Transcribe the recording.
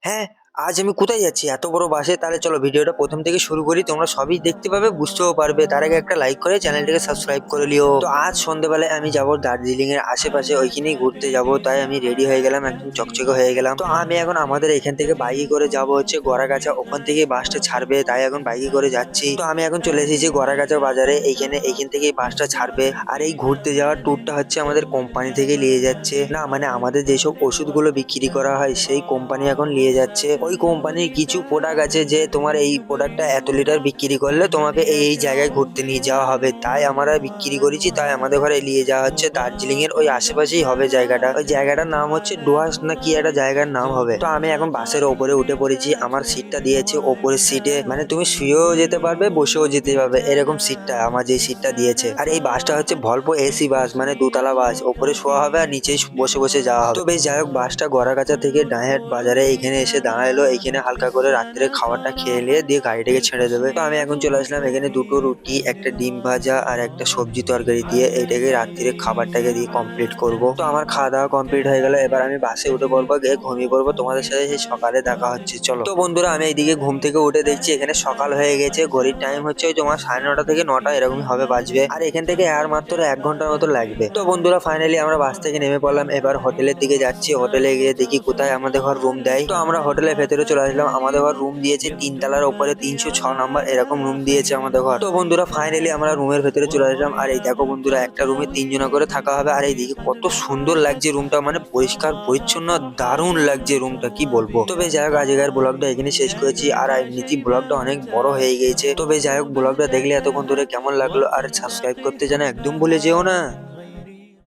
হ্যাঁ, আজ আমি কোথায় যাচ্ছি এত বড় বাসে? তাহলে চলো ভিডিওটা প্রথম থেকে শুরু করি। তোমরা সবই দেখতে পাবে, বুঝতেও পারবে। তার আগে একটা লাইক করে চ্যানেলটাকে সাবস্ক্রাইব করে লিও। তো আজ সন্ধ্যেবেলায় আমি যাব দার্জিলিং এর আশেপাশে, ওইখানেই ঘুরতে যাব। তাই আমি রেডি হয়ে গেলাম, একদম চকচকে হয়ে গেলাম। তো আমি এখন আমাদের এখান থেকে বাইকে করে যাব হচ্ছে গড়াগাছা, ওখান থেকে বাসটা ছাড়বে। তাই এখন বাইকে করে যাচ্ছি। তো আমি এখন চলে এসেছি গড়াগাছা বাজারে, এইখান থেকেই বাসটা ছাড়বে। আর এই ঘুরতে যাওয়ার ট্যুরটা হচ্ছে আমাদের কোম্পানি থেকে নিয়ে যাচ্ছে, না মানে আমাদের যেসব ওষুধগুলো বিক্রি করা হয় সেই কোম্পানি এখন নিয়ে যাচ্ছে। ওই কোম্পানির কিছু প্রোডাক্ট আছে যে তোমার এই প্রোডাক্টটা এত লিটার বিক্রি করলে তোমাকে এই জায়গায় ঘুরতে নিয়ে যাওয়া হবে। তাই আমরা বিক্রি করেছি, তাই আমাদের ঘরে নিয়ে যাওয়া হচ্ছে। দার্জিলিং এর ওই আশেপাশেই হবে জায়গাটা। ওই জায়গাটার নাম হচ্ছে ডুয়ার্স না কি একটা জায়গার নাম হবে। তো আমি এখন বাসের ওপরে উঠে পড়েছি। আমার সিটটা দিয়েছে ওপরের সিটে, মানে তুমি শুয়েও যেতে পারবে বসেও যেতে পারবে, এরকম সিটটা আমার যে সিটটা দিয়েছে। আর এই বাসটা হচ্ছে ভলভো এসি বাস, মানে দোতলা বাস। ওপরে শোয়া হবে আর নিচেই বসে বসে যাওয়া হবে। তো বেশ যাই হোক, বাসটা গড়াগাছা থেকে ডাইরেক্ট বাজারে এখানে এসে দাঁড়ালো। এখানে হালকা করে রাত্রে খাবারটা খেয়ে নিয়ে দিয়ে গাড়িটাকে ছেড়ে দেবে। তো আমি এখন চলে আসলাম এখানে দুটো রুটি, একটা ডিম ভাজা আর একটা সবজি তরকারি দিয়ে এইটাকে রাত্রিরে খাবারটাকে দিয়ে কমপ্লিট করব। তো আমার খাওয়া দাওয়া কমপ্লিট হয়ে গেল। এবার আমি বাসে উঠে পড়বো, গিয়ে ঘুমিয়ে পড়বো। তোমাদের সাথে সেই সকালে দেখা হচ্ছে, চলো। তো বন্ধুরা, আমি এইদিকে ঘুম থেকে উঠে দেখছি এখানে সকাল হয়ে গেছে। ঘড়ির টাইম হচ্ছে ওই তোমার 9:30 থেকে 9টা এরকমই হবে বাজবে। আর এখান থেকে আর মাত্র 1 ঘন্টার মতো লাগবে। তো বন্ধুরা, ফাইনালি আমরা বাস থেকে নেমে পড়লাম। এবার হোটেলের দিকে যাচ্ছি। হোটেলে গিয়ে দেখি কোথায় আমাদের ঘর রুম দেয়। তো আমরা হোটেলের ভেতরে চলে আসলাম। আমাদের ঘর রুম দিয়েছে 3 তলার উপরে 306 নম্বর, এরকম রুম দিয়েছে আমাদের ঘর। তো বন্ধুরা, ফাইনালি আমরা রুমের ভেতরে চলে আসলাম। আর এই দেখো বন্ধুরা, একটা রুমে 3 জনা করে থাকা হবে। আর এইদিকে কত সুন্দর লাগছে রুমটা, মানে পরিষ্কার পরিচ্ছন্ন, দারুণ লাগছে রুমটা, কি বলবো। তবে যাই হোক, আজকের ব্লগটা এখানে শেষ করেছি। আর এমনিতেই ব্লগটা অনেক বড় হয়ে গেছে। তবে যাই হোক, ব্লগটা দেখলে এতক্ষণ ধরে কেমন লাগলো আর সাবস্ক্রাইব করতে যেন একদম ভুলে যেও না।